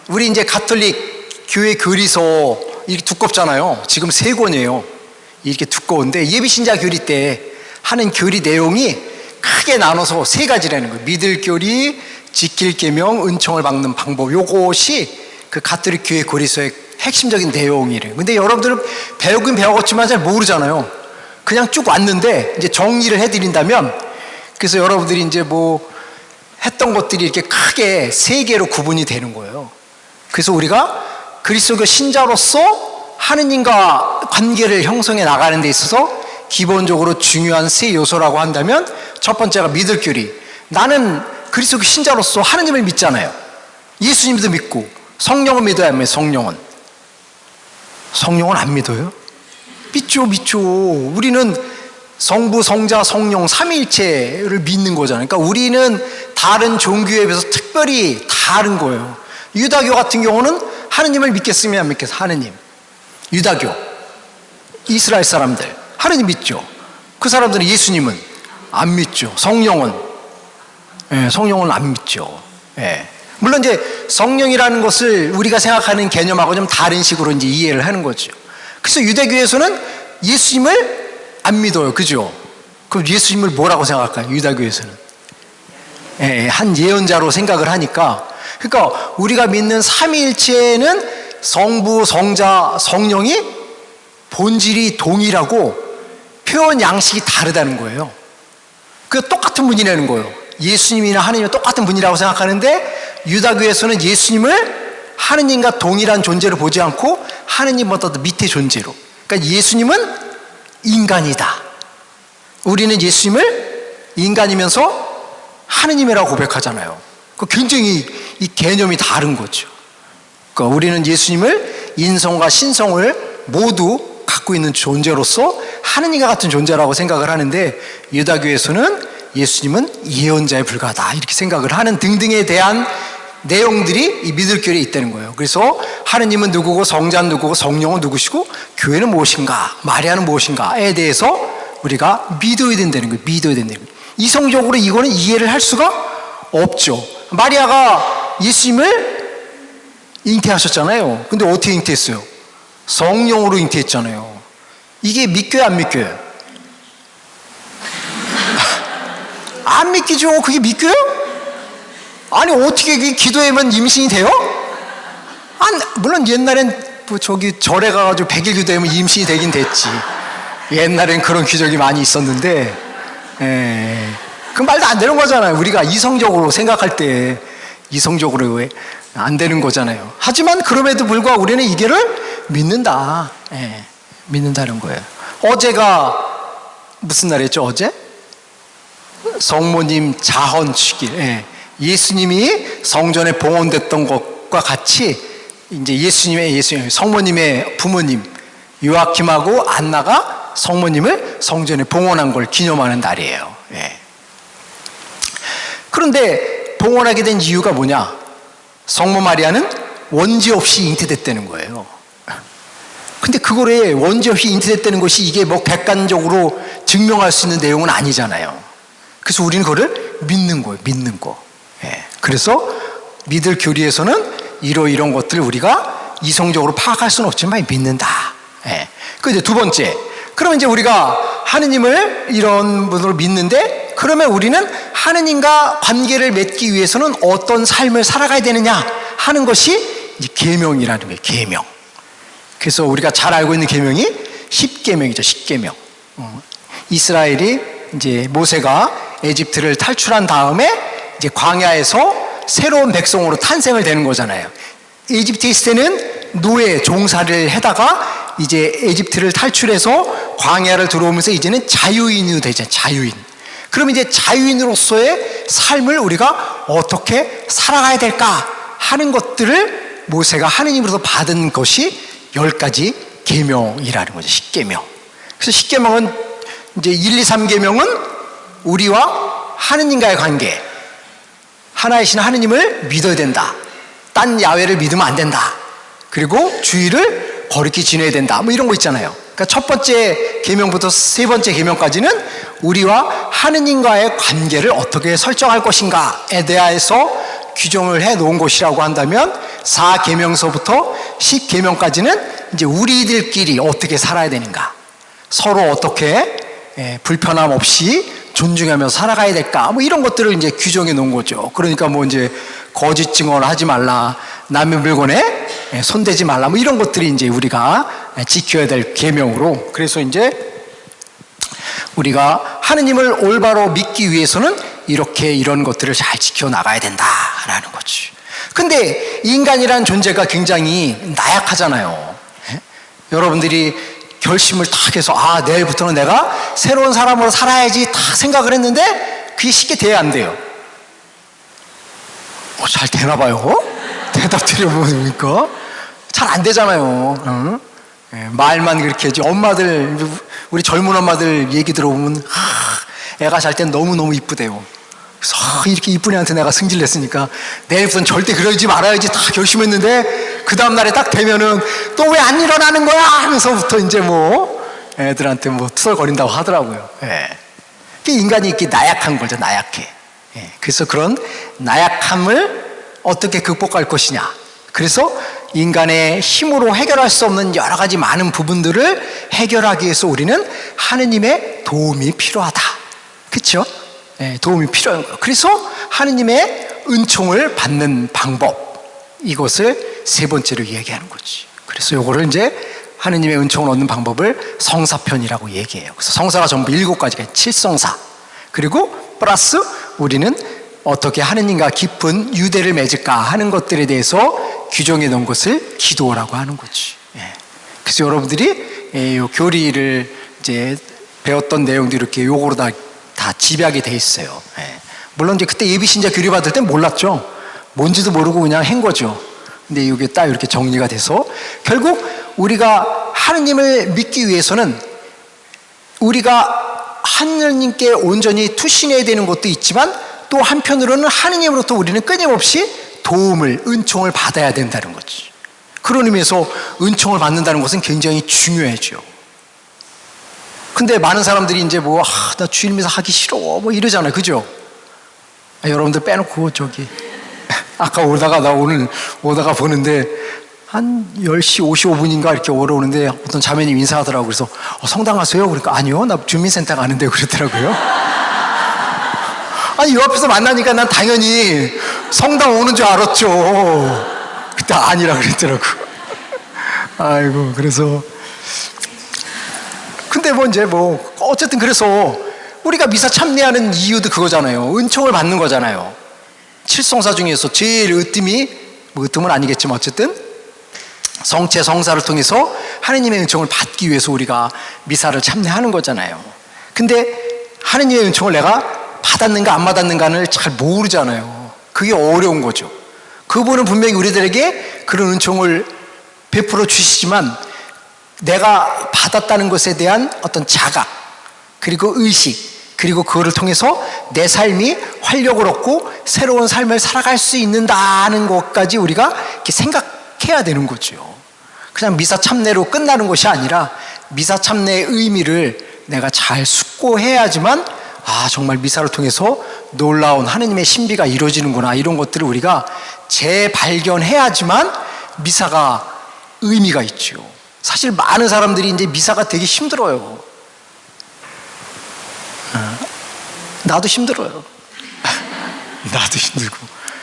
우리 이제 가톨릭 교회 교리서 이렇게 두껍잖아요. 지금 3권이에요. 이렇게 두꺼운데 예비신자 교리 때 하는 교리 내용이 크게 나눠서 3가지라는 거예요. 믿을 교리, 지킬 계명, 은총을 받는 방법. 요것이 그 가톨릭 교회 교리서의 핵심적인 내용이래요. 근데 여러분들은 배우긴 배웠지만 잘 모르잖아요. 그냥 쭉 왔는데 이제 정리를 해드린다면, 그래서 여러분들이 이제 뭐 했던 것들이 이렇게 크게 3개로 구분이 되는 거예요. 그래서 우리가 그리스도교 신자로서 하느님과 관계를 형성해 나가는 데 있어서 기본적으로 중요한 3 요소라고 한다면, 첫 번째가 믿을 교리. 나는 그리스도교 신자로서 하느님을 믿잖아요. 예수님도 믿고 성령은 믿어야 합니다. 성령은 안 믿어요? 믿죠. 우리는 성부, 성자, 성령 삼위일체를 믿는 거잖아요. 그러니까 우리는 다른 종교에 비해서 특별히 다른 거예요. 유다교 같은 경우는 하느님을 믿겠으면 안 믿겠어요? 하느님. 유다교, 이스라엘 사람들 하느님 믿죠. 그 사람들은 예수님은 안 믿죠. 성령은 안 믿죠. 물론 이제 성령이라는 것을 우리가 생각하는 개념하고 좀 다른 식으로 이제 이해를 하는 거죠. 그래서 유대교에서는 예수님을 안 믿어요. 그죠? 그럼 예수님을 뭐라고 생각할까요? 유다교에서는 한 예언자로 생각을 하니까, 그러니까 우리가 믿는 삼위일체는 성부, 성자, 성령이 본질이 동일하고 표현 양식이 다르다는 거예요. 그 똑같은 분이라는 거예요. 예수님이나 하느님이 똑같은 분이라고 생각하는데, 유다교에서는 예수님을 하느님과 동일한 존재로 보지 않고 하느님보다 더 밑에 존재로, 그러니까 예수님은 인간이다. 우리는 예수님을 인간이면서 하느님이라고 고백하잖아요. 굉장히 이 개념이 다른 거죠. 그러니까 우리는 예수님을 인성과 신성을 모두 갖고 있는 존재로서 하느님과 같은 존재라고 생각을 하는데, 유다교에서는 예수님은 예언자에 불과하다 이렇게 생각을 하는 등등에 대한 내용들이 이 믿을 교리에 있다는 거예요. 그래서 하느님은 누구고, 성자는 누구고, 성령은 누구시고, 교회는 무엇인가, 마리아는 무엇인가에 대해서 우리가 믿어야 된다는 거예요. 믿어야 된다는 거예요. 이성적으로 이거는 이해를 할 수가 없죠. 마리아가 예수님을 잉태하셨잖아요. 근데 어떻게 잉태했어요? 성령으로 잉태했잖아요. 이게 믿겨요, 안 믿겨요? 안 믿기죠. 그게 믿겨요? 아니, 어떻게 기도하면 임신이 돼요? 물론 옛날엔 절에 가가지고 100일 기도하면 임신이 되긴 됐지. 옛날엔 그런 기적이 많이 있었는데, 그 말도 안 되는 거잖아요. 우리가 이성적으로 생각할 때 이성적으로 왜 안 되는 거잖아요. 하지만 그럼에도 불구하고 우리는 이게를 믿는다. 믿는다는 거예요. 어제가 무슨 날이었죠? 어제? 성모님 자헌축일. 예수님이 성전에 봉헌됐던 것과 같이 이제 성모님의 부모님 요아킴하고 안나가 성모님을 성전에 봉헌한 걸 기념하는 날이에요. 그런데 봉헌하게 된 이유가 뭐냐? 성모 마리아는 원죄 없이 잉태됐다는 거예요. 근데 그거를 원죄 없이 잉태됐다는 것이 이게 뭐 객관적으로 증명할 수 있는 내용은 아니잖아요. 그래서 우리는 그거를 믿는 거예요. 믿는 거. 그래서 믿을 교리에서는 이런 것들을 우리가 이성적으로 파악할 수는 없지만 믿는다. 그 이제 두 번째, 그러면 이제 우리가 하느님을 이런 분으로 믿는데, 그러면 우리는 하느님과 관계를 맺기 위해서는 어떤 삶을 살아가야 되느냐 하는 것이 이제 계명이라는 거예요. 계명. 그래서 우리가 잘 알고 있는 계명이 10계명이죠. 10계명. 이스라엘이 이제 모세가 에집트를 탈출한 다음에 이제 광야에서 새로운 백성으로 탄생을 되는 거잖아요. 에집트에 있을 때는 노예, 종살이를 해다가 이제 에집트를 탈출해서 광야를 들어오면서 이제는 자유인이 되잖아요. 자유인. 그럼 이제 자유인으로서의 삶을 우리가 어떻게 살아가야 될까 하는 것들을 모세가 하느님으로부터 받은 것이 10가지 계명이라는 거죠. 10계명. 그래서 10계명은 이제 1, 2, 3계명은 우리와 하느님과의 관계, 하나이신 하느님을 믿어야 된다. 딴 야훼를 믿으면 안 된다. 그리고 주의를 거룩히 지내야 된다. 뭐 이런 거 있잖아요. 그러니까 첫 번째 계명부터 세 번째 계명까지는 우리와 하느님과의 관계를 어떻게 설정할 것인가에 대해서 규정을 해 놓은 것이라고 한다면 4계명서부터 10계명까지는 이제 우리들끼리 어떻게 살아야 되는가, 서로 어떻게 불편함 없이 존중하면서 살아가야 될까, 뭐 이런 것들을 이제 규정해 놓은 거죠. 그러니까 뭐 이제 거짓 증언을 하지 말라, 남의 물건에 손대지 말라, 뭐 이런 것들이 이제 우리가 지켜야 될 계명으로. 그래서 이제 우리가 하느님을 올바로 믿기 위해서는 이렇게 이런 것들을 잘 지켜나가야 된다라는 거지. 근데 인간이란 존재가 굉장히 나약하잖아요. 여러분들이 결심을 딱 해서 내일부터는 내가 새로운 사람으로 살아야지 딱 생각을 했는데 그게 쉽게 돼야 안 돼요. 잘 되나 봐요? 대답 드려보니까 잘 안 되잖아요. 말만 그렇게 하지. 엄마들, 우리 젊은 엄마들 얘기 들어보면 애가 잘 땐 너무너무 이쁘대요. 그래서 이렇게 이쁜 애한테 내가 승질냈으니까 내일부터는 절대 그러지 말아야지 다 결심했는데 그 다음날에 딱 되면은 또 왜 안 일어나는 거야 하면서부터 이제 뭐 애들한테 뭐 투덜거린다고 하더라고요. 인간이 이렇게 나약한 거죠. 나약해. 그래서 그런 나약함을 어떻게 극복할 것이냐. 그래서 인간의 힘으로 해결할 수 없는 여러 가지 많은 부분들을 해결하기 위해서 우리는 하느님의 도움이 필요하다. 그렇죠? 도움이 필요한 거예요. 그래서 하느님의 은총을 받는 방법, 이것을 세 번째로 얘기하는 거지. 그래서 요거를 이제 하느님의 은총을 얻는 방법을 성사편이라고 얘기해요. 그래서 성사가 전부 7가지가 7성사. 그리고 플러스 우리는 어떻게 하느님과 깊은 유대를 맺을까 하는 것들에 대해서 규정해 놓은 것을 기도라고 하는 거지. 그래서 여러분들이 이 교리를 이제 배웠던 내용들이 이렇게 요거로 다 집약이 돼 있어요. 물론 이제 그때 예비신자 교리 받을 땐 몰랐죠. 뭔지도 모르고 그냥 한 거죠. 근데 이게 딱 이렇게 정리가 돼서 결국 우리가 하느님을 믿기 위해서는 우리가 하느님께 온전히 투신해야 되는 것도 있지만 또 한편으로는 하느님으로부터 우리는 끊임없이 도움을, 은총을 받아야 된다는 거지. 그런 의미에서 은총을 받는다는 것은 굉장히 중요하죠. 근데 많은 사람들이 이제 뭐, 나 주일 미사 하기 싫어, 뭐 이러잖아요. 그죠? 여러분들 빼놓고 저기. 아까 나 오늘 오다가 보는데 한 10시 55분인가 이렇게 오러오는데 어떤 자매님 인사하더라고요. 그래서 성당 가세요? 그러니까 아니요, 나 주민센터 가는데 그랬더라고요. 아니, 요 앞에서 만나니까 난 당연히 성당 오는 줄 알았죠. 그때 아니라 그랬더라고. 아이고, 그래서. 근데 뭐 이제 뭐, 어쨌든 그래서 우리가 미사 참여하는 이유도 그거잖아요. 은총을 받는 거잖아요. 7성사 중에서 제일 으뜸은 아니겠지만 어쨌든 성체, 성사를 통해서 하느님의 은총을 받기 위해서 우리가 미사를 참여하는 거잖아요. 근데 하느님의 은총을 내가 받았는가 안 받았는가를 잘 모르잖아요. 그게 어려운 거죠. 그분은 분명히 우리들에게 그런 은총을 베풀어 주시지만 내가 받았다는 것에 대한 어떤 자각, 그리고 의식, 그리고 그거를 통해서 내 삶이 활력을 얻고 새로운 삶을 살아갈 수 있는다는 것까지 우리가 이렇게 생각해야 되는 거죠. 그냥 미사 참례로 끝나는 것이 아니라 미사 참례의 의미를 내가 잘 숙고해야지만 정말 미사를 통해서 놀라운 하느님의 신비가 이루어지는구나, 이런 것들을 우리가 재발견해야지만 미사가 의미가 있죠. 사실 많은 사람들이 이제 미사가 되게 힘들어요. 나도 힘들어요. 나도 힘들고.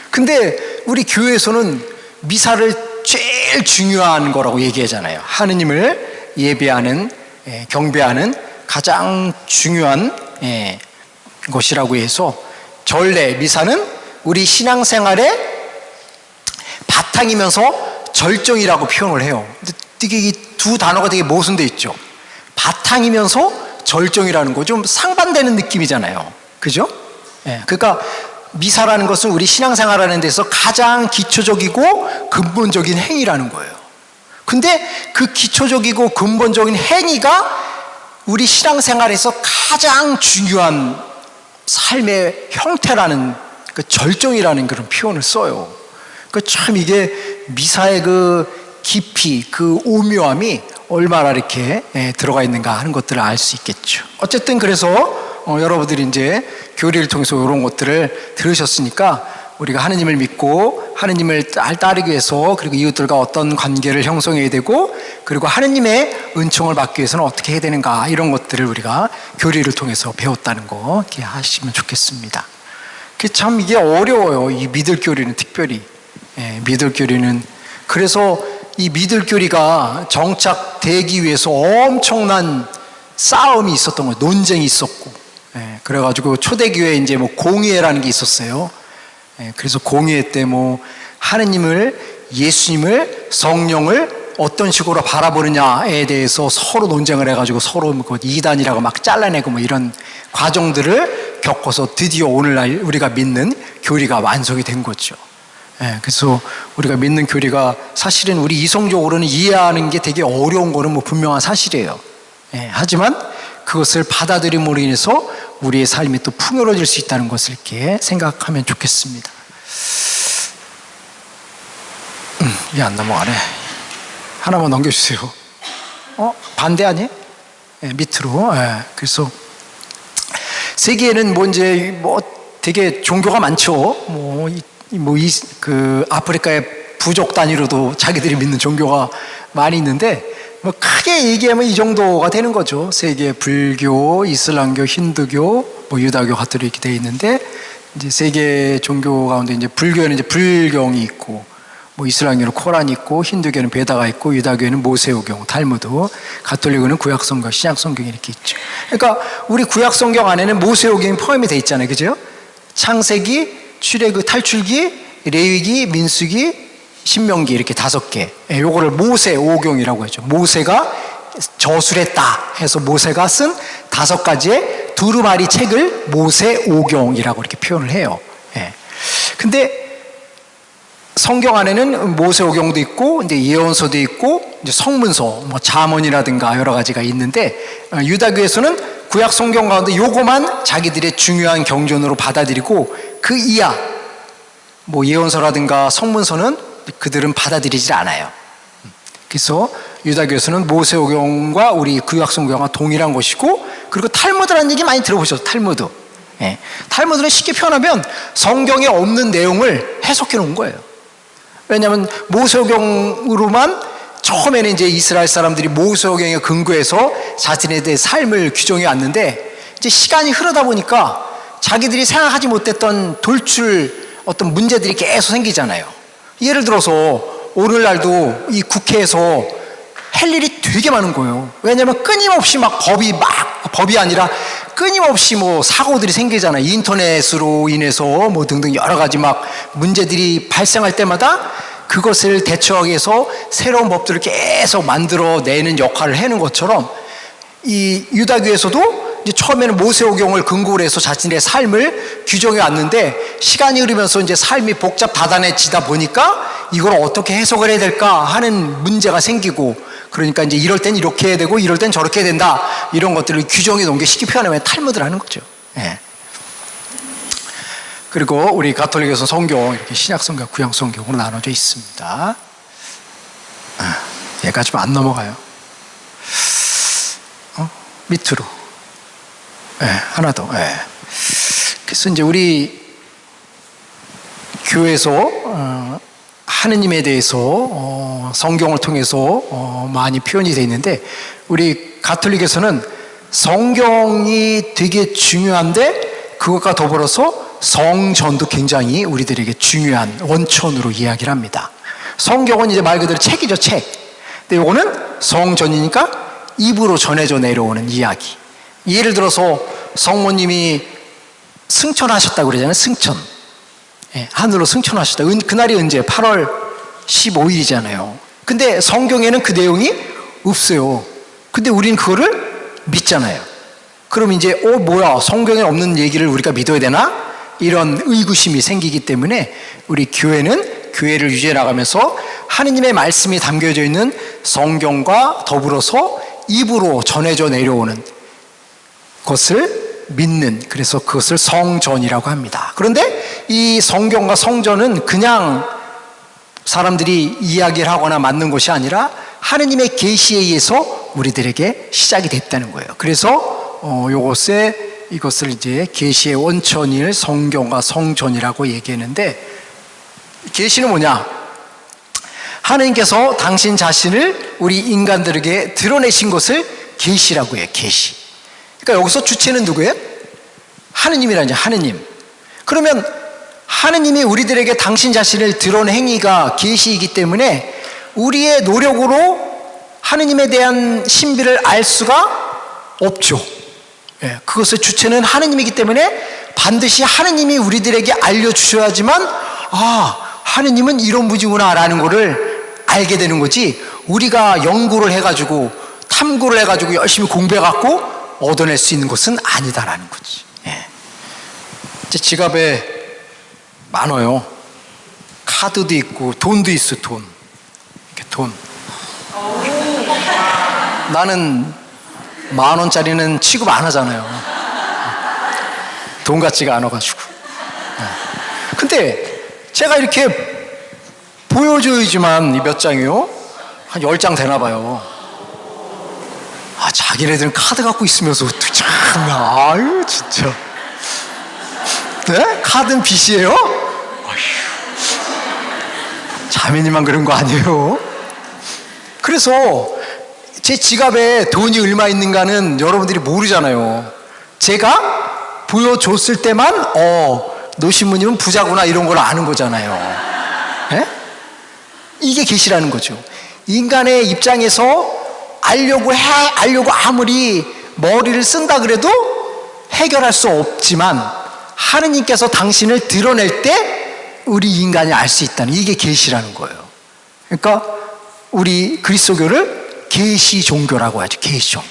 근데 우리 교회에서는 미사를 제일 중요한 거라고 얘기하잖아요. 하느님을 예배하는, 경배하는 가장 중요한 것이라고 해서 전례, 미사는 우리 신앙생활의 바탕이면서 절정이라고 표현을 해요. 되게 이 두 단어가 되게 모순돼 있죠. 바탕이면서 절정이라는 거 좀 상반되는 느낌이잖아요. 그죠? 그러니까 미사라는 것은 우리 신앙생활하는 데서 가장 기초적이고 근본적인 행위라는 거예요. 근데 그 기초적이고 근본적인 행위가 우리 신앙생활에서 가장 중요한 삶의 형태라는, 그 절정이라는 그런 표현을 써요. 참 이게 미사의 그 깊이, 그 오묘함이 얼마나 이렇게 들어가 있는가 하는 것들을 알 수 있겠죠. 어쨌든 그래서 여러분들이 이제 교리를 통해서 이런 것들을 들으셨으니까 우리가 하느님을 믿고 하느님을 따르기 위해서, 그리고 이웃들과 어떤 관계를 형성해야 되고, 그리고 하느님의 은총을 받기 위해서는 어떻게 해야 되는가, 이런 것들을 우리가 교리를 통해서 배웠다는 거 이렇게 하시면 좋겠습니다. 참 이게 어려워요. 이 믿을 교리는 특별히. 믿을 교리는, 그래서 이 믿을 교리가 정착되기 위해서 엄청난 싸움이 있었던 거예요. 논쟁이 있었고. 그래가지고 초대교회에 이제 뭐 공의회라는 게 있었어요. 그래서 공의회 때 뭐 하느님을, 예수님을, 성령을 어떤 식으로 바라보느냐에 대해서 서로 논쟁을 해가지고 서로 뭐 이단이라고 막 잘라내고 뭐 이런 과정들을 겪어서 드디어 오늘날 우리가 믿는 교리가 완성이 된 거죠. 그래서 우리가 믿는 교리가 사실은 우리 이성적으로는 이해하는 게 되게 어려운 거는 뭐 분명한 사실이에요. 하지만 그것을 받아들임으로 인해서 우리의 삶이 또 풍요로워질 수 있다는 것을 이렇게 생각하면 좋겠습니다. 이게 안 넘어가네. 하나만 넘겨주세요. 반대 아니에요? 밑으로. 그래서 세계에는 뭐 이제 뭐 되게 종교가 많죠. 그 아프리카의 부족 단위로도 자기들이 믿는 종교가 많이 있는데, 뭐 크게 얘기하면 이 정도가 되는 거죠. 세계 불교, 이슬람교, 힌두교, 뭐 유다교, 가톨릭 이렇게 되어 있는데, 이제 세계 종교 가운데 이제 불교에는 이제 불경이 있고, 뭐 이슬람교는 코란이 있고, 힌두교는 베다가 있고, 유다교에는 모세오경, 탈무드, 가톨릭은 구약성경, 신약성경이 이렇게 있죠. 그러니까 우리 구약성경 안에는 모세오경이 포함이 되어 있잖아요, 그죠? 창세기, 출애굽, 탈출기, 레위기, 민수기, 신명기, 이렇게 5개. 요거를 모세오경이라고 하죠. 모세가 저술했다 해서 모세가 쓴 5가지의 두루마리 책을 모세오경이라고 이렇게 표현을 해요. 근데 성경 안에는 모세오경도 있고, 이제 예언서도 있고, 이제 성문서, 뭐 잠언이라든가 여러 가지가 있는데, 유다교에서는 구약 성경 가운데 요거만 자기들의 중요한 경전으로 받아들이고, 그 이하, 뭐 예언서라든가 성문서는 그들은 받아들이질 않아요. 그래서 유다교에서는 모세오경과 우리 구약 성경과 동일한 것이고, 그리고 탈무드라는 얘기 많이 들어보셨죠? 탈무드. 탈무드는 쉽게 표현하면 성경에 없는 내용을 해석해 놓은 거예요. 왜냐하면 모세오경으로만 처음에는 이제 이스라엘 사람들이 모세오경에 근거해서 자신에 대해 삶을 규정해 왔는데, 이제 시간이 흐르다 보니까 자기들이 생각하지 못했던 돌출 어떤 문제들이 계속 생기잖아요. 예를 들어서 오늘날도 이 국회에서 할 일이 되게 많은 거예요. 왜냐하면 끊임없이 막 법이 아니라 끊임없이 뭐 사고들이 생기잖아요. 인터넷으로 인해서 뭐 등등 여러 가지 막 문제들이 발생할 때마다 그것을 대처하기 위해서 새로운 법들을 계속 만들어내는 역할을 해는 것처럼, 이 유다교에서도 이제 처음에는 모세오경을 근거로 해서 자신의 삶을 규정해 왔는데, 시간이 흐르면서 이제 삶이 복잡 다단해지다 보니까 이걸 어떻게 해석을 해야 될까 하는 문제가 생기고, 그러니까 이제 이럴 땐 이렇게 해야 되고 이럴 땐 저렇게 해야 된다, 이런 것들을 규정해 놓은 게 쉽게 표현하면 탈무드라는 거죠. 그리고 우리 가톨릭에서 성경 이렇게 신약성경, 구약성경으로 나눠져 있습니다. 얘가 좀 안 넘어가요. 밑으로. 하나 더. 그래서 이제 우리 교회에서 하느님에 대해서 성경을 통해서 많이 표현이 되어 있는데, 우리 가톨릭에서는 성경이 되게 중요한데 그것과 더불어서 성전도 굉장히 우리들에게 중요한 원천으로 이야기를 합니다. 성경은 이제 말 그대로 책이죠, 책. 근데 이거는 성전이니까 입으로 전해져 내려오는 이야기. 예를 들어서 성모님이 승천하셨다고 그러잖아요. 승천. 하늘로 승천하셨다. 그날이 언제? 8월 15일이잖아요. 근데 성경에는 그 내용이 없어요. 근데 우리는 그거를 믿잖아요. 그럼 이제 뭐야, 성경에 없는 얘기를 우리가 믿어야 되나? 이런 의구심이 생기기 때문에 우리 교회는 교회를 유지해 나가면서 하느님의 말씀이 담겨져 있는 성경과 더불어서 입으로 전해져 내려오는 것을 믿는, 그래서 그것을 성전이라고 합니다. 그런데 이 성경과 성전은 그냥 사람들이 이야기를 하거나 만든 것이 아니라 하느님의 계시에 의해서 우리들에게 시작이 됐다는 거예요. 그래서 요것에 이것을 이제 계시의 원천일 성경과 성전이라고 얘기했는데, 계시는 뭐냐? 하나님께서 당신 자신을 우리 인간들에게 드러내신 것을 계시라고 해요. 계시. 그러니까 여기서 주체는 누구예요? 하느님이라는 거죠. 하느님. 그러면 하느님이 우리들에게 당신 자신을 드러낸 행위가 계시이기 때문에 우리의 노력으로 하느님에 대한 신비를 알 수가 없죠. 예, 그것의 주체는 하느님이기 때문에 반드시 하느님이 우리들에게 알려주셔야지만, 하느님은 이런 분이구나 라는 거를 알게 되는 거지, 우리가 연구를 해가지고 탐구를 해가지고 열심히 공부해갖고 얻어낼 수 있는 것은 아니다라는 거지. 예. 제 지갑에 많아요. 카드도 있고 돈도 있어. 돈. 이렇게 돈. 나는 10,000원짜리는 취급 안 하잖아요. 돈 같지가 않아가지고. 근데 제가 이렇게 보여줘야지만, 이 몇 장이요? 한 10장 되나 봐요. 자기네들은 카드 갖고 있으면서 참, 아유 진짜. 네? 카드는 빚이에요? 아휴. 자매님만 그런 거 아니에요? 그래서 제 지갑에 돈이 얼마 있는가는 여러분들이 모르잖아요. 제가 보여줬을 때만 노신부님은 부자구나 이런 걸 아는 거잖아요. 네? 이게 계시라는 거죠. 인간의 입장에서 알려고 아무리 머리를 쓴다 그래도 해결할 수 없지만, 하느님께서 당신을 드러낼 때 우리 인간이 알 수 있다는, 이게 계시라는 거예요. 그러니까 우리 그리스도교를 계시 종교라고 하죠. 계시 종교.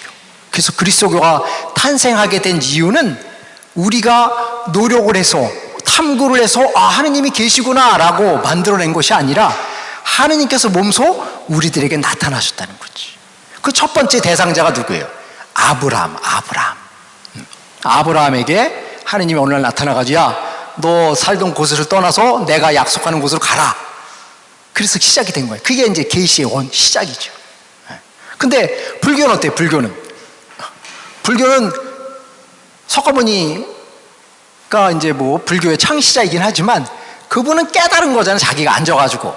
그래서 그리스도교가 탄생하게 된 이유는 우리가 노력을 해서 탐구를 해서 하느님이 계시구나 라고 만들어낸 것이 아니라 하느님께서 몸소 우리들에게 나타나셨다는 거지. 그 첫 번째 대상자가 누구예요? 아브라함에게 하느님이 오늘 나타나가지고, 야, 너 살던 곳을 떠나서 내가 약속하는 곳으로 가라. 그래서 시작이 된 거예요. 그게 이제 계시의 시작이죠. 근데 불교는 어때요? 불교는 석가모니가 이제 불교의 창시자이긴 하지만 그분은 깨달은 거잖아요. 자기가 앉아가지고.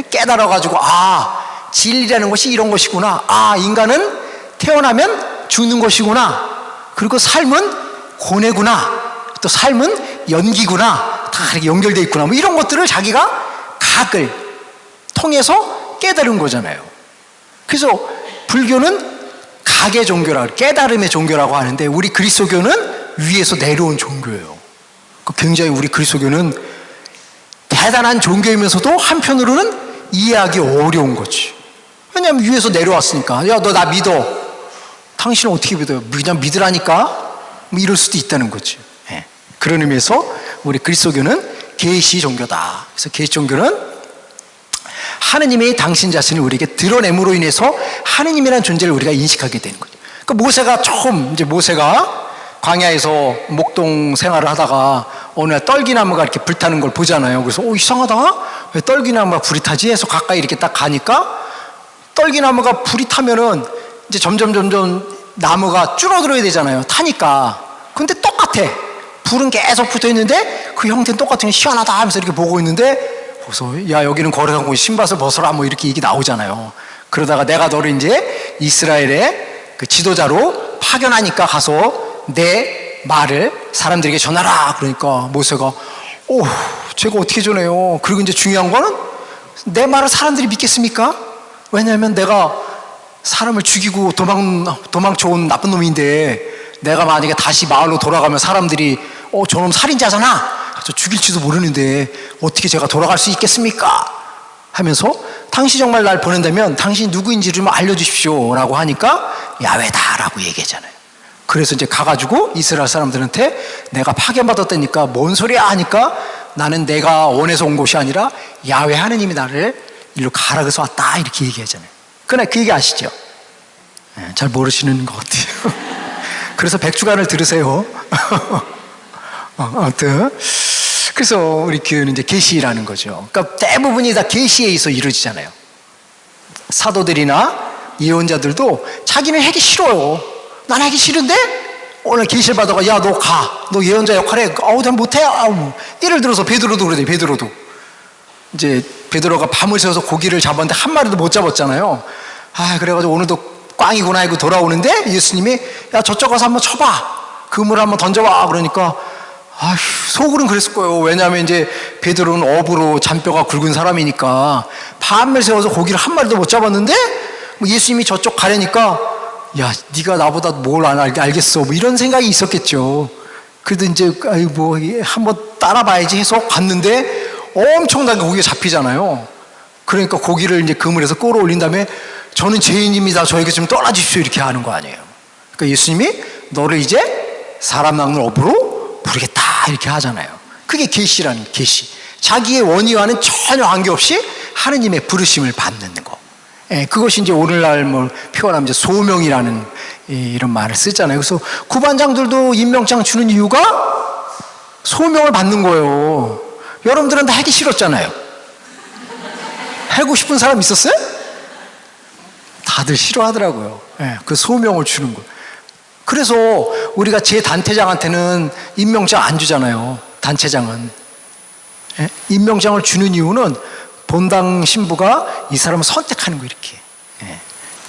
깨달아가지고, 진리라는 것이 이런 것이구나. 인간은 태어나면 죽는 것이구나. 그리고 삶은 고뇌구나. 또 삶은 연기구나. 다 이렇게 연결되어 있구나. 이런 것들을 자기가 각을 통해서 깨달은 거잖아요. 그래서 불교는 각의 종교라고, 깨달음의 종교라고 하는데, 우리 그리스도교는 위에서 내려온 종교예요. 굉장히 우리 그리스도교는 대단한 종교이면서도 한편으로는 이해하기 어려운 거지. 왜냐하면 위에서 내려왔으니까. 야, 너 나 믿어. 당신은 어떻게 믿어요? 그냥 믿으라니까? 이럴 수도 있다는 거지. 예. 그런 의미에서 우리 그리스도교는 계시 종교다. 그래서 계시 종교는 하느님이 당신 자신을 우리에게 드러냄으로 인해서 하느님이라는 존재를 우리가 인식하게 되는 거죠. 그러니까 모세가 광야에서 목동 생활을 하다가 어느 날 떨기나무가 이렇게 불타는 걸 보잖아요. 그래서 이상하다. 왜 떨기나무가 불이 타지? 해서 가까이 이렇게 딱 가니까 떨기나무가 불이 타면은 이제 점점 나무가 줄어들어야 되잖아요. 타니까. 근데 똑같아. 불은 계속 붙어 있는데 그 형태는 똑같은 게 시원하다 하면서 이렇게 보고 있는데, 그래서 야, 여기는 거래한 곳 신밧을 벗어라 이렇게 얘기 나오잖아요. 그러다가 내가 너를 이제 이스라엘의 그 지도자로 파견하니까 가서 내 말을 사람들에게 전하라. 그러니까 모세가 제가 어떻게 전해요? 그리고 이제 중요한 거는 내 말을 사람들이 믿겠습니까? 왜냐하면 내가 사람을 죽이고 도망쳐온 나쁜 놈인데, 내가 만약에 다시 마을로 돌아가면 사람들이 저놈 살인자잖아. 저 죽일지도 모르는데 어떻게 제가 돌아갈 수 있겠습니까? 하면서 당신 정말 날 보낸다면 당신이 누구인지 좀 알려주십시오 라고 하니까 야훼다라고 얘기하잖아요. 그래서 이제 가가지고 이스라엘 사람들한테 내가 파견받았다니까 뭔 소리야 하니까, 나는 내가 원해서 온 곳이 아니라 야훼 하느님이 나를 일로 가라 그래서 왔다 이렇게 얘기하잖아요. 그러나 그 얘기 아시죠? 잘 모르시는 것 같아요. 그래서 백주간을 들으세요. 아무튼 그래서 우리 교회는 이제 계시라는 거죠. 그러니까 대부분이 다 계시에 있어 이루어지잖아요. 사도들이나 예언자들도 자기는 하기 싫어요. 난 하기 싫은데 오늘 계시를 받아가, 야, 너 가. 너 예언자 역할에, 난 못해. 예를 들어서 베드로도 그러대, 베드로도. 이제 베드로가 밤을 새워서 고기를 잡았는데 한 마리도 못 잡았잖아요. 그래가지고 오늘도 꽝이구나 하고 돌아오는데 예수님이, 야, 저쪽 가서 한번 쳐봐. 그물 한번 던져봐. 그러니까, 속으로는 그랬을 거예요. 왜냐하면 이제 베드로는 업으로 잔뼈가 굵은 사람이니까 밤을 새워서 고기를 한 마리도 못 잡았는데 예수님이 저쪽 가려니까, 야, 네가 나보다 뭘 알겠어. 이런 생각이 있었겠죠. 그래도 이제 한번 따라봐야지 해서 갔는데 엄청나게 고기가 잡히잖아요. 그러니까 고기를 이제 그물에서 끌어올린 다음에, 저는 죄인입니다. 저에게 좀 떠나주십시오. 이렇게 하는 거 아니에요. 그러니까 예수님이 너를 이제 사람 낚는 업으로 부르겠다. 이렇게 하잖아요. 그게 계시라는, 계시. 자기의 원의와는 전혀 관계없이 하느님의 부르심을 받는 거. 그것이 이제 오늘날 표현하면 이제 소명이라는 이런 말을 쓰잖아요. 그래서 구반장들도 임명장 주는 이유가 소명을 받는 거예요. 여러분들은 다 하기 싫었잖아요. 하고 싶은 사람 있었어요? 다들 싫어하더라고요. 그 소명을 주는 거. 그래서 우리가 제 단체장한테는 임명장 안 주잖아요. 단체장은. 임명장을 주는 이유는 본당 신부가 이 사람을 선택하는 거, 이렇게.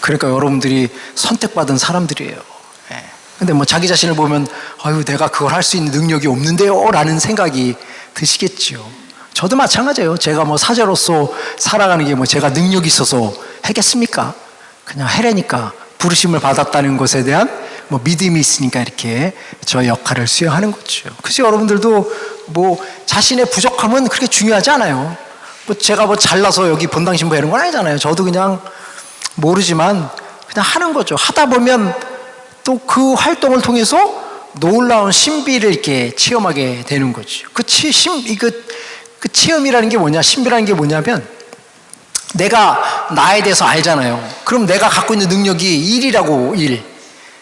그러니까 여러분들이 선택받은 사람들이에요. 근데 자기 자신을 보면, 내가 그걸 할 수 있는 능력이 없는데요? 라는 생각이 드시겠죠. 저도 마찬가지예요. 제가 사제로서 살아가는 게 제가 능력이 있어서 하겠습니까? 그냥 해라니까. 부르심을 받았다는 것에 대한 믿음이 있으니까 이렇게 저의 역할을 수행하는 거죠. 그래서 여러분들도 자신의 부족함은 그렇게 중요하지 않아요. 제가 잘나서 여기 본당 신부 하는 건 아니잖아요. 저도 그냥 모르지만 그냥 하는 거죠. 하다 보면 또 그 활동을 통해서 놀라운 신비를 이렇게 체험하게 되는 거죠. 그 체험이라는 게 뭐냐, 신비라는 게 뭐냐면, 내가 나에 대해서 알잖아요. 그럼 내가 갖고 있는 능력이 1이라고, 1.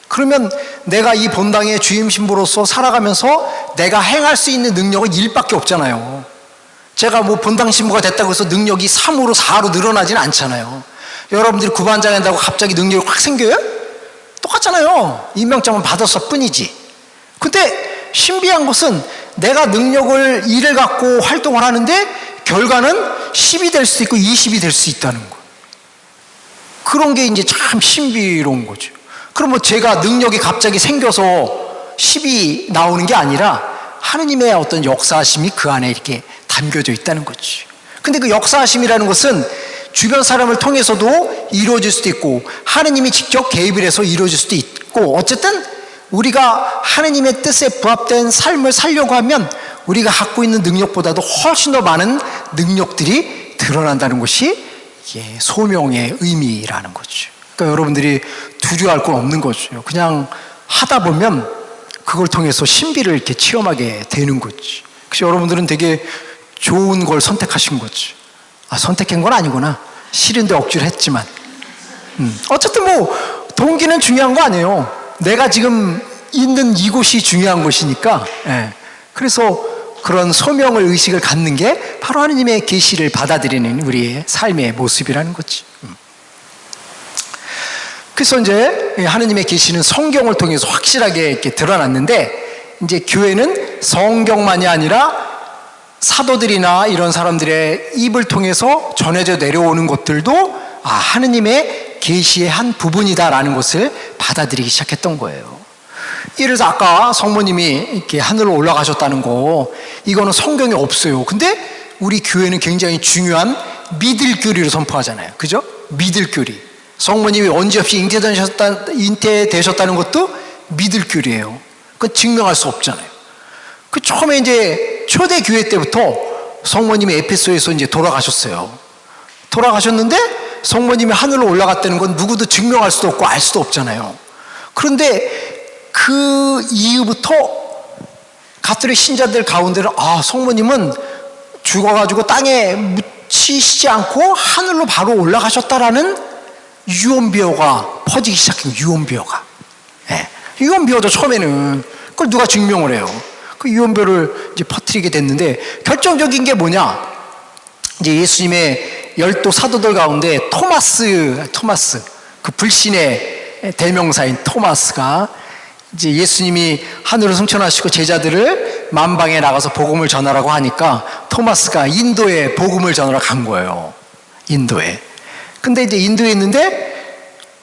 그러면 내가 이 본당의 주임 신부로서 살아가면서 내가 행할 수 있는 능력은 1밖에 없잖아요. 제가 본당 신부가 됐다고 해서 능력이 3으로 4로 늘어나지는 않잖아요. 여러분들이 구반장 한다고 갑자기 능력이 확 생겨요? 똑같잖아요. 임명장만 받았을 뿐이지. 근데 신비한 것은 내가 능력을 1을 갖고 활동을 하는데 결과는 10이 될 수도 있고 20이 될 수 있다는 거. 그런 게 이제 참 신비로운 거죠. 그럼 제가 능력이 갑자기 생겨서 10이 나오는 게 아니라 하느님의 어떤 역사하심이 그 안에 이렇게 담겨져 있다는 거죠. 근데 그 역사하심이라는 것은 주변 사람을 통해서도 이루어질 수도 있고 하느님이 직접 개입을 해서 이루어질 수도 있고, 어쨌든 우리가 하느님의 뜻에 부합된 삶을 살려고 하면 우리가 갖고 있는 능력보다도 훨씬 더 많은 능력들이 드러난다는 것이 소명의 의미라는 거죠. 그러니까 여러분들이 두려워할 건 없는 거죠. 그냥 하다 보면 그걸 통해서 신비를 이렇게 체험하게 되는 거지. 그래서 여러분들은 되게 좋은 걸 선택하신 거지. 선택한 건 아니구나. 싫은데 억지로 했지만. 어쨌든 동기는 중요한 거 아니에요. 내가 지금 있는 이곳이 중요한 것이니까. 그래서 그런 소명을 의식을 갖는 게 바로 하느님의 계시를 받아들이는 우리의 삶의 모습이라는 거지. 그래서 이제 하느님의 계시는 성경을 통해서 확실하게 이렇게 드러났는데, 이제 교회는 성경만이 아니라 사도들이나 이런 사람들의 입을 통해서 전해져 내려오는 것들도 하느님의 계시의 한 부분이다라는 것을 받아들이기 시작했던 거예요. 예를 들어서 아까 성모님이 이렇게 하늘로 올라가셨다는 거, 이거는 성경에 없어요. 근데 우리 교회는 굉장히 중요한 믿을 교리를 선포하잖아요. 그죠? 믿을 교리. 성모님이 언제 없이 잉태되셨다는 것도 믿을 교리예요. 그건 증명할 수 없잖아요. 그 처음에 이제 초대 교회 때부터 성모님이 에베소에서 이제 돌아가셨어요. 돌아가셨는데 성모님이 하늘로 올라갔다는 건 누구도 증명할 수도 없고 알 수도 없잖아요. 그런데 그 이후부터 가톨릭 신자들 가운데는 성모님은 죽어가지고 땅에 묻히시지 않고 하늘로 바로 올라가셨다라는 유언비어가 퍼지기 시작해요. 유언비어가. 유언비어도 처음에는 그걸 누가 증명을 해요. 그 유언비어를 이제 퍼뜨리게 됐는데, 결정적인 게 뭐냐? 이제 예수님의 12 사도들 가운데 토마스, 그 불신의 대명사인 토마스가 이제 예수님이 하늘로 승천하시고 제자들을 만방에 나가서 복음을 전하라고 하니까 토마스가 인도에 복음을 전하러 간 거예요. 인도에. 근데 이제 인도에 있는데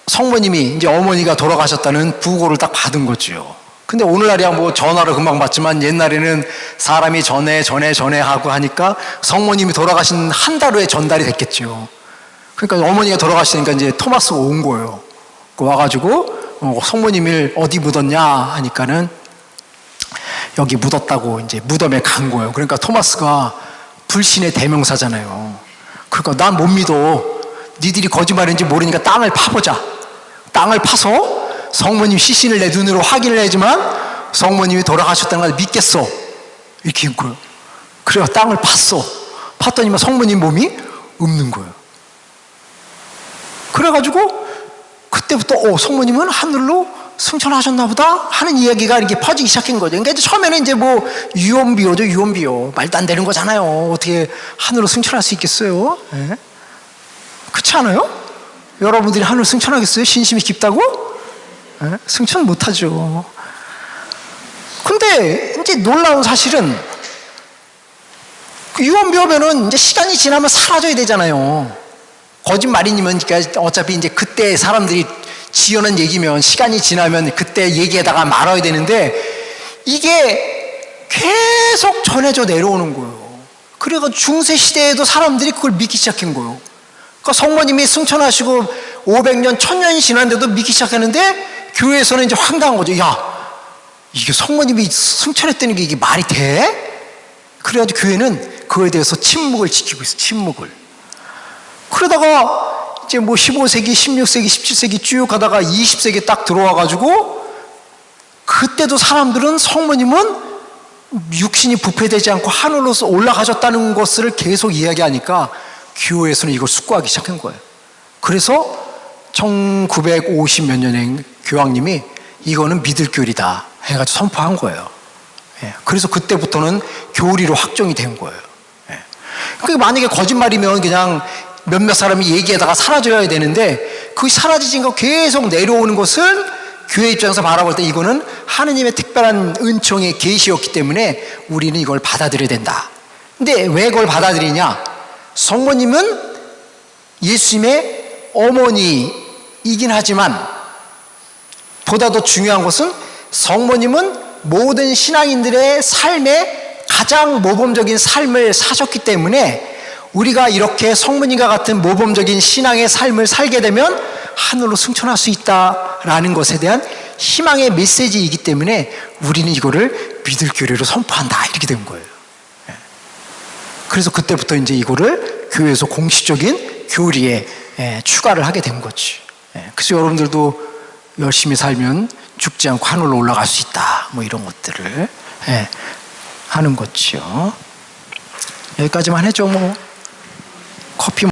성모님이 이제 어머니가 돌아가셨다는 부고를 딱 받은 거죠. 근데 오늘날이야 뭐 전화로 금방 받지만 옛날에는 사람이 전해 하고 하니까 성모님이 돌아가신 한 달 후에 전달이 됐겠죠. 그러니까 어머니가 돌아가시니까 이제 토마스가 온 거예요. 와가지고 성모님을 어디 묻었냐 하니까는 여기 묻었다고 이제 무덤에 간 거예요. 그러니까 토마스가 불신의 대명사잖아요. 그러니까 난 못 믿어. 니들이 거짓말인지 모르니까 땅을 파보자. 땅을 파서 성모님 시신을 내 눈으로 확인을 해야지만 성모님이 돌아가셨다는 걸 믿겠어. 이렇게 한 거예요. 그래서 땅을 팠어. 팠더니만 성모님 몸이 없는 거예요. 그래가지고 그때부터 성모님은 하늘로 승천하셨나 보다 하는 이야기가 이렇게 퍼지기 시작한 거죠. 그러니까 처음에는 이제 뭐 유언비어죠. 유언비어. 말도 안 되는 거잖아요. 어떻게 하늘로 승천할 수 있겠어요? 네? 그렇지 않아요? 여러분들이 하늘로 승천하겠어요? 신심이 깊다고? 네? 승천 못하죠. 근데 이제 놀라운 사실은 유언비어면은 이제 시간이 지나면 사라져야 되잖아요. 거짓말이면 그러니까 어차피 이제 그때 사람들이 지어낸 얘기면 시간이 지나면 그때 얘기에다가 말아야 되는데 이게 계속 전해져 내려오는 거예요. 그래서 중세 시대에도 사람들이 그걸 믿기 시작한 거예요. 그러니까 성모님이 승천하시고 500년, 1000년이 지났는데도 믿기 시작했는데 교회에서는 이제 황당한 거죠. 야, 이게 성모님이 승천했다는 게 이게 말이 돼? 그래가지고 교회는 그거에 대해서 침묵을 지키고 있어. 침묵을. 그러다가 이제 뭐 15세기, 16세기, 17세기 쭉 가다가 20세기 딱 들어와가지고 그때도 사람들은 성모님은 육신이 부패되지 않고 하늘로서 올라가셨다는 것을 계속 이야기하니까 교회에서는 이걸 숙고하기 시작한 거예요. 그래서 1950 몇 년에 교황님이 이거는 믿을 교리다 해가지고 선포한 거예요. 그래서 그때부터는 교리로 확정이 된 거예요. 그러니까 만약에 거짓말이면 그냥 몇몇 사람이 얘기하다가 사라져야 되는데 그 사라지진 거 계속 내려오는 것은 교회 입장에서 바라볼 때 이거는 하느님의 특별한 은총의 계시였기 때문에 우리는 이걸 받아들여야 된다. 근데 왜 그걸 받아들이냐? 성모님은 예수님의 어머니이긴 하지만 보다 더 중요한 것은 성모님은 모든 신앙인들의 삶에 가장 모범적인 삶을 사셨기 때문에 우리가 이렇게 성모님과 같은 모범적인 신앙의 삶을 살게 되면 하늘로 승천할 수 있다라는 것에 대한 희망의 메시지이기 때문에 우리는 이거를 믿을 교리로 선포한다 이렇게 된 거예요. 그래서 그때부터 이제 이거를 교회에서 공식적인 교리에 추가를 하게 된 거지. 그래서 여러분들도 열심히 살면 죽지 않고 하늘로 올라갈 수 있다 뭐 이런 것들을 하는 거죠. 여기까지만 해줘 뭐. 커피